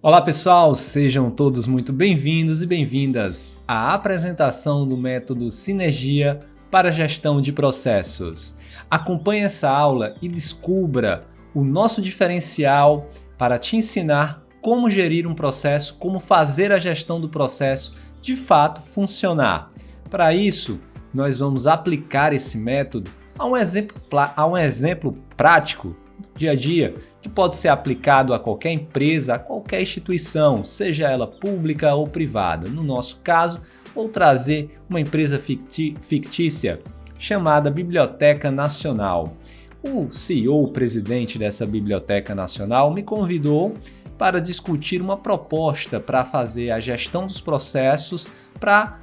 Olá pessoal, sejam todos muito bem-vindos e bem-vindas à apresentação do método Sinergia para a gestão de processos. Acompanhe essa aula e descubra o nosso diferencial para te ensinar como gerir um processo, como fazer a gestão do processo de fato funcionar. Para isso, nós vamos aplicar esse método a um exemplo prático dia a dia, que pode ser aplicado a qualquer empresa, a qualquer instituição, seja ela pública ou privada. No nosso caso, vou trazer uma empresa fictícia chamada Biblioteca Nacional. O CEO, o presidente dessa Biblioteca Nacional, me convidou para discutir uma proposta para fazer a gestão dos processos para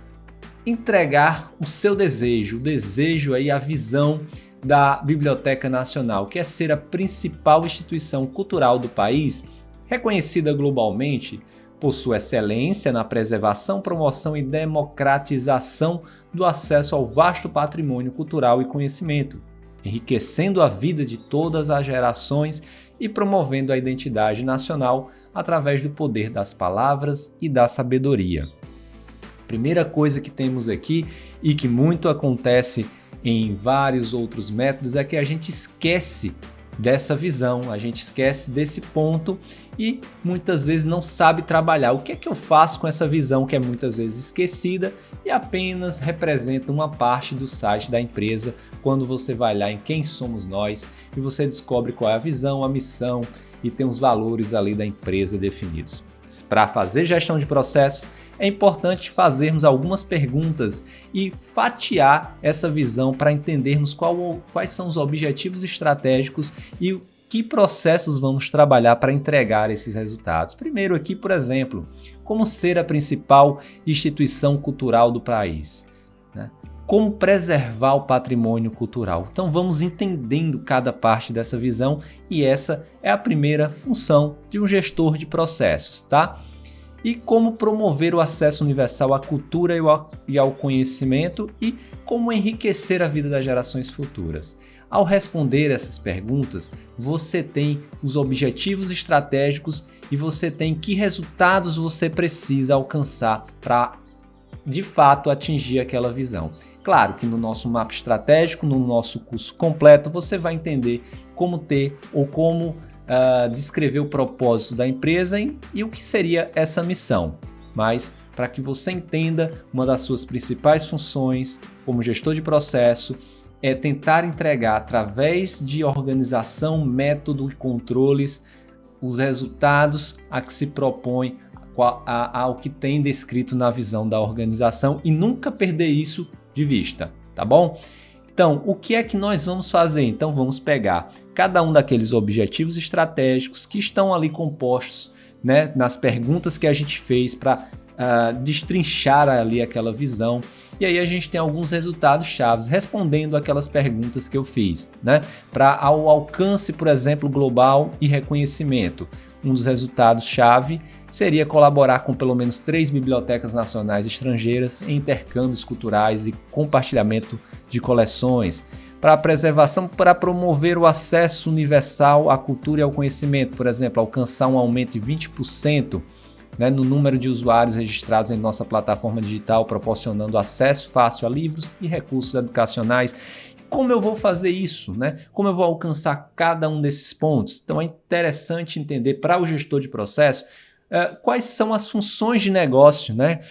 entregar o seu desejo, a visão da Biblioteca Nacional, que é ser a principal instituição cultural do país, reconhecida globalmente por sua excelência na preservação, promoção e democratização do acesso ao vasto patrimônio cultural e conhecimento, enriquecendo a vida de todas as gerações e promovendo a identidade nacional através do poder das palavras e da sabedoria. Primeira coisa que temos aqui e que muito acontece em vários outros métodos é que a gente esquece dessa visão, a gente esquece desse ponto e muitas vezes não sabe trabalhar. O que é que eu faço com essa visão que é muitas vezes esquecida e apenas representa uma parte do site da empresa quando você vai lá em Quem Somos Nós e você descobre qual é a visão, a missão e tem os valores ali da empresa definidos. Para fazer gestão de processos, é importante fazermos algumas perguntas e fatiar essa visão para entendermos quais são os objetivos estratégicos e que processos vamos trabalhar para entregar esses resultados. Primeiro aqui, por exemplo, como ser a principal instituição cultural do país, né? Como preservar o patrimônio cultural. Então vamos entendendo cada parte dessa visão e essa é a primeira função de um gestor de processos, tá? E como promover o acesso universal à cultura e ao conhecimento e como enriquecer a vida das gerações futuras. Ao responder essas perguntas, você tem os objetivos estratégicos e você tem que resultados você precisa alcançar para, de fato, atingir aquela visão. Claro que no nosso mapa estratégico, no nosso curso completo, você vai entender como ter ou como descrever o propósito da empresa e o que seria essa missão. Mas para que você entenda, uma das suas principais funções como gestor de processo é tentar entregar através de organização, método e controles os resultados a que se propõe ao que tem descrito na visão da organização e nunca perder isso de vista, tá bom? Então, o que é que nós vamos fazer? Então, vamos pegar cada um daqueles objetivos estratégicos que estão ali compostos, né, nas perguntas que a gente fez para destrinchar ali aquela visão. E aí a gente tem alguns resultados chaves respondendo aquelas perguntas que eu fiz, né? Para ao alcance, por exemplo, global e reconhecimento. Um dos resultados chave seria colaborar com pelo menos 3 bibliotecas nacionais estrangeiras em intercâmbios culturais e compartilhamento de coleções. Para a preservação, para promover o acesso universal à cultura e ao conhecimento, por exemplo, alcançar um aumento de 20%, né, no número de usuários registrados em nossa plataforma digital, proporcionando acesso fácil a livros e recursos educacionais. Como eu vou fazer isso, né? Como eu vou alcançar cada um desses pontos? Então é interessante entender para o gestor de processo quais são as funções de negócio, né?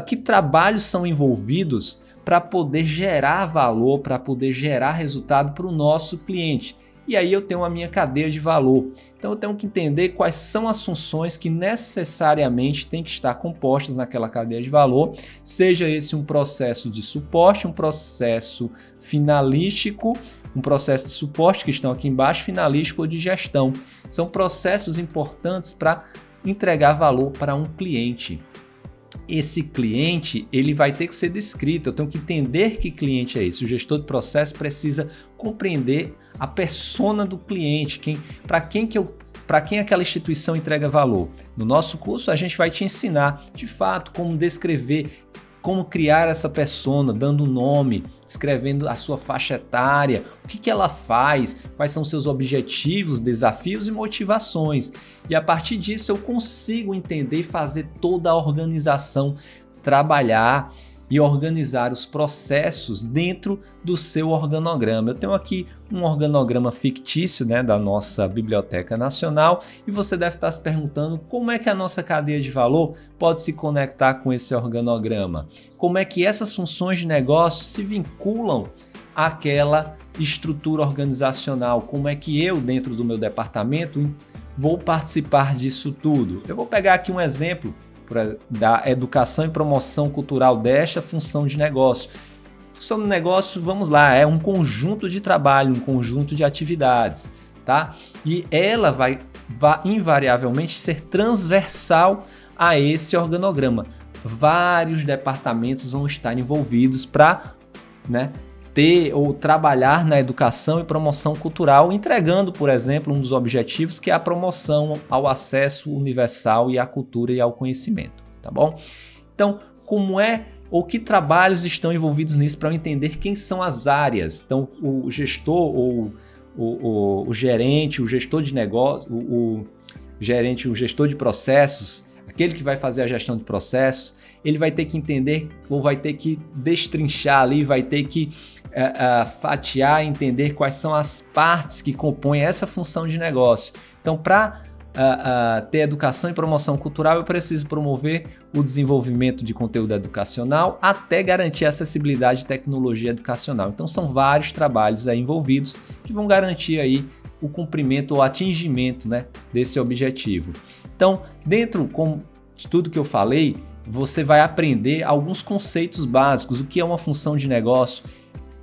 Que trabalhos são envolvidos para poder gerar valor, para poder gerar resultado para o nosso cliente. E aí eu tenho a minha cadeia de valor. Então eu tenho que entender quais são as funções que necessariamente têm que estar compostas naquela cadeia de valor, seja esse um processo de suporte, um processo finalístico, um processo de suporte que estão aqui embaixo, finalístico ou de gestão. São processos importantes para entregar valor para um cliente. Esse cliente, ele vai ter que ser descrito, eu tenho que entender que cliente é esse. O gestor de processo precisa compreender a persona do cliente, para quem aquela instituição entrega valor. No nosso curso, a gente vai te ensinar, de fato, como descrever como criar essa persona, dando nome, escrevendo a sua faixa etária, o que ela faz, quais são seus objetivos, desafios e motivações. E a partir disso eu consigo entender e fazer toda a organização trabalhar e organizar os processos dentro do seu organograma. Eu tenho aqui um organograma fictício, né, da nossa Biblioteca Nacional, e você deve estar se perguntando como é que a nossa cadeia de valor pode se conectar com esse organograma. Como é que essas funções de negócio se vinculam àquela estrutura organizacional? Como é que eu, dentro do meu departamento, vou participar disso tudo? Eu vou pegar aqui um exemplo da educação e promoção cultural desta função de negócio. Função de negócio, vamos lá, é um conjunto de trabalho, um conjunto de atividades, tá? E ela vai invariavelmente ser transversal a esse organograma. Vários departamentos vão estar envolvidos para, né, ter ou trabalhar na educação e promoção cultural, entregando, por exemplo, um dos objetivos que é a promoção ao acesso universal e à cultura e ao conhecimento, tá bom? Então, como é ou que trabalhos estão envolvidos nisso para eu entender quem são as áreas? Então, o gestor ou o gerente, o gestor de negócio, o gerente, o gestor de processos, aquele que vai fazer a gestão de processos, ele vai ter que entender ou vai ter que destrinchar ali, vai ter que fatiar e entender quais são as partes que compõem essa função de negócio. Então, para ter educação e promoção cultural, eu preciso promover o desenvolvimento de conteúdo educacional até garantir a acessibilidade de tecnologia educacional. Então, são vários trabalhos aí envolvidos que vão garantir aí o cumprimento ou atingimento, né, desse objetivo. Então, dentro de tudo que eu falei, você vai aprender alguns conceitos básicos, o que é uma função de negócio,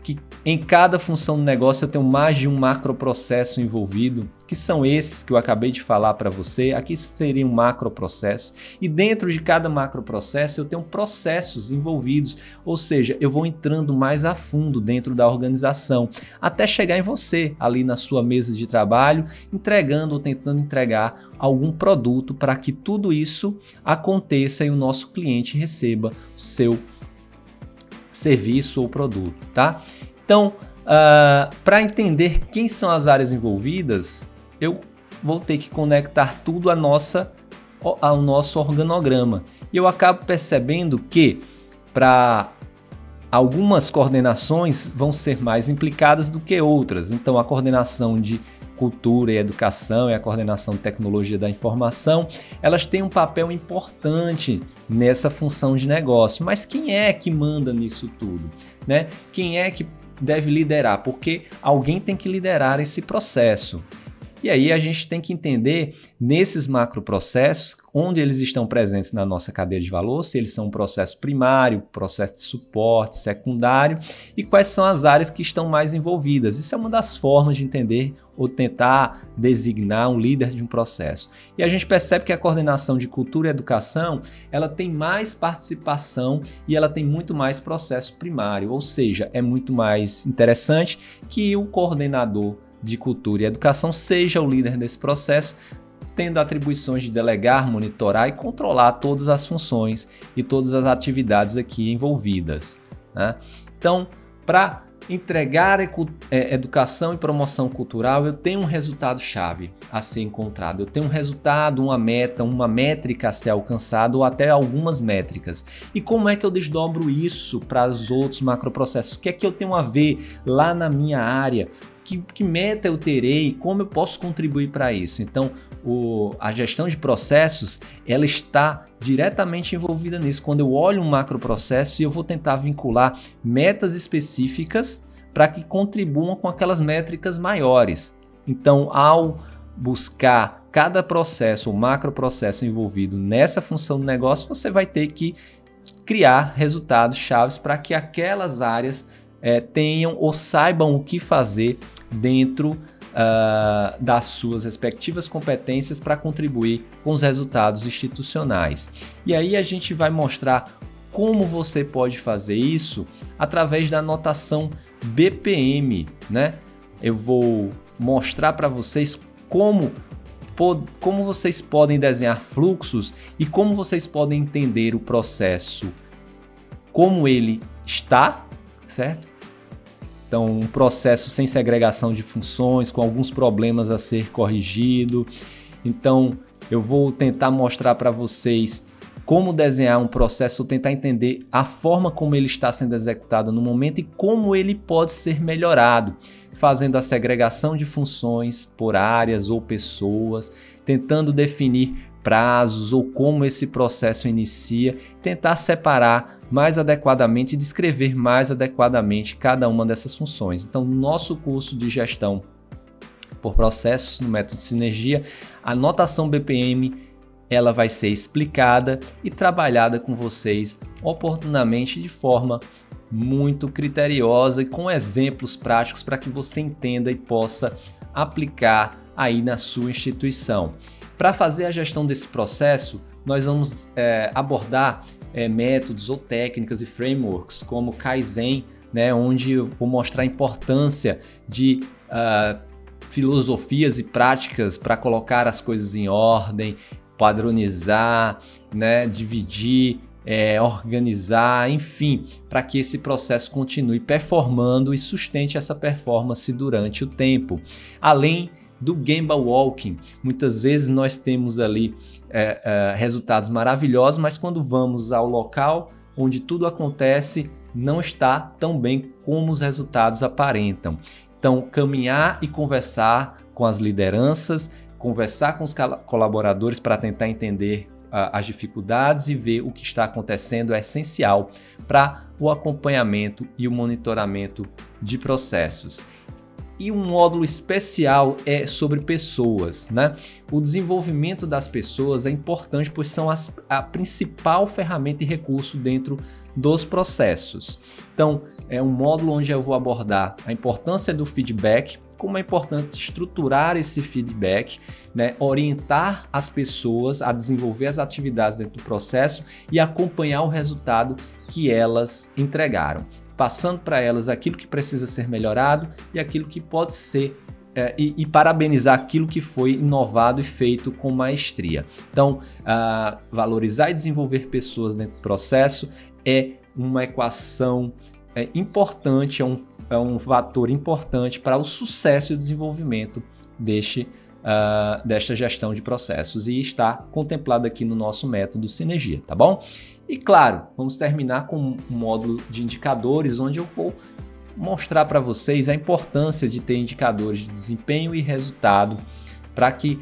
que em cada função do negócio eu tenho mais de um macroprocesso envolvido, que são esses que eu acabei de falar para você. Aqui seria um macroprocesso, e dentro de cada macroprocesso eu tenho processos envolvidos, ou seja, eu vou entrando mais a fundo dentro da organização, até chegar em você, ali na sua mesa de trabalho, entregando ou tentando entregar algum produto para que tudo isso aconteça e o nosso cliente receba o seu serviço ou produto, tá? Então, para entender quem são as áreas envolvidas, eu vou ter que conectar tudo ao nosso organograma. E eu acabo percebendo que para algumas coordenações vão ser mais implicadas do que outras. Então, a coordenação de cultura e educação e a coordenação de tecnologia da informação, elas têm um papel importante nessa função de negócio. Mas quem é que manda nisso tudo, né? Quem é que deve liderar? Porque alguém tem que liderar esse processo. E aí a gente tem que entender nesses macroprocessos onde eles estão presentes na nossa cadeia de valor, se eles são um processo primário, processo de suporte, secundário, e quais são as áreas que estão mais envolvidas. Isso é uma das formas de entender ou tentar designar um líder de um processo. E a gente percebe que a coordenação de cultura e educação, ela tem mais participação e ela tem muito mais processo primário, ou seja, é muito mais interessante que o coordenador de cultura e educação seja o líder desse processo, tendo atribuições de delegar, monitorar e controlar todas as funções e todas as atividades aqui envolvidas, né? Então, para entregar educação e promoção cultural, eu tenho um resultado-chave a ser encontrado. Eu tenho um resultado, uma meta, uma métrica a ser alcançada ou até algumas métricas. E como é que eu desdobro isso para os outros macroprocessos? O que é que eu tenho a ver lá na minha área? Que meta eu terei? Como eu posso contribuir para isso? Então, a gestão de processos, ela está diretamente envolvida nisso. Quando eu olho um macroprocesso, eu vou tentar vincular metas específicas para que contribuam com aquelas métricas maiores. Então, ao buscar cada processo ou macroprocesso envolvido nessa função do negócio, você vai ter que criar resultados chaves para que aquelas áreas tenham ou saibam o que fazer dentro das suas respectivas competências para contribuir com os resultados institucionais. E aí a gente vai mostrar como você pode fazer isso através da notação BPM, né? Eu vou mostrar para vocês como vocês podem desenhar fluxos e como vocês podem entender o processo como ele está, certo? Então, um processo sem segregação de funções, com alguns problemas a ser corrigido. Então, eu vou tentar mostrar para vocês como desenhar um processo, tentar entender a forma como ele está sendo executado no momento e como ele pode ser melhorado, fazendo a segregação de funções por áreas ou pessoas, tentando definir prazos ou como esse processo inicia, tentar separar mais adequadamente e descrever mais adequadamente cada uma dessas funções. Então, no nosso curso de gestão por processos no método Sinergia, a notação BPM ela vai ser explicada e trabalhada com vocês oportunamente de forma muito criteriosa e com exemplos práticos para que você entenda e possa aplicar aí na sua instituição. Para fazer a gestão desse processo, nós vamos abordar métodos ou técnicas e frameworks como Kaizen, né, onde eu vou mostrar a importância de filosofias e práticas para colocar as coisas em ordem, padronizar, né, dividir, organizar, enfim, para que esse processo continue performando e sustente essa performance durante o tempo. Além do Gemba Walking, muitas vezes nós temos ali resultados maravilhosos, mas quando vamos ao local onde tudo acontece, não está tão bem como os resultados aparentam. Então, caminhar e conversar com as lideranças, conversar com os colaboradores para tentar entender as dificuldades e ver o que está acontecendo é essencial para o acompanhamento e o monitoramento de processos. E um módulo especial é sobre pessoas, né? O desenvolvimento das pessoas é importante, pois são a principal ferramenta e recurso dentro dos processos. Então, é um módulo onde eu vou abordar a importância do feedback, como é importante estruturar esse feedback, né? Orientar as pessoas a desenvolver as atividades dentro do processo e acompanhar o resultado que elas entregaram, passando para elas aquilo que precisa ser melhorado e aquilo que pode ser, e parabenizar aquilo que foi inovado e feito com maestria. Então, valorizar e desenvolver pessoas dentro do processo é uma equação importante, é um fator importante para o sucesso e o desenvolvimento desta gestão de processos e está contemplado aqui no nosso método Sinergia, tá bom? E claro, vamos terminar com um módulo de indicadores, onde eu vou mostrar para vocês a importância de ter indicadores de desempenho e resultado para que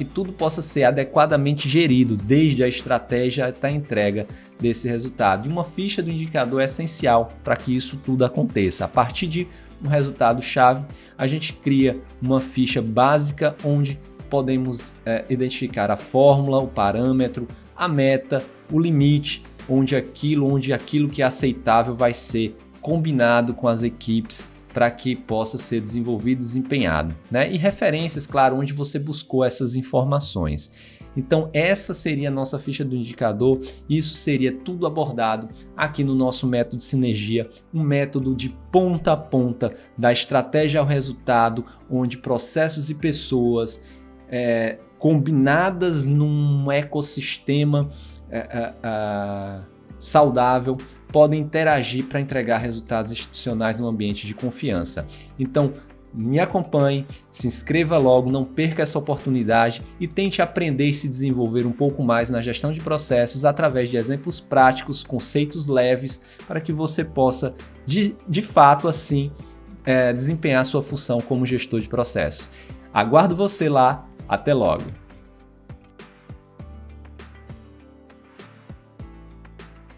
tudo possa ser adequadamente gerido, desde a estratégia até a entrega desse resultado. E uma ficha do indicador é essencial para que isso tudo aconteça. A partir de um resultado-chave, a gente cria uma ficha básica onde podemos identificar a fórmula, o parâmetro, a meta, o limite, onde aquilo que é aceitável vai ser combinado com as equipes para que possa ser desenvolvido e desempenhado, né? E referências, claro, onde você buscou essas informações. Então, essa seria a nossa ficha do indicador. Isso seria tudo abordado aqui no nosso método Sinergia, um método de ponta a ponta, da estratégia ao resultado, onde processos e pessoas combinadas num ecossistema saudável podem interagir para entregar resultados institucionais num ambiente de confiança. Então, me acompanhe, se inscreva logo, não perca essa oportunidade e tente aprender e se desenvolver um pouco mais na gestão de processos através de exemplos práticos, conceitos leves, para que você possa, de fato, assim, desempenhar sua função como gestor de processos. Aguardo você lá, até logo!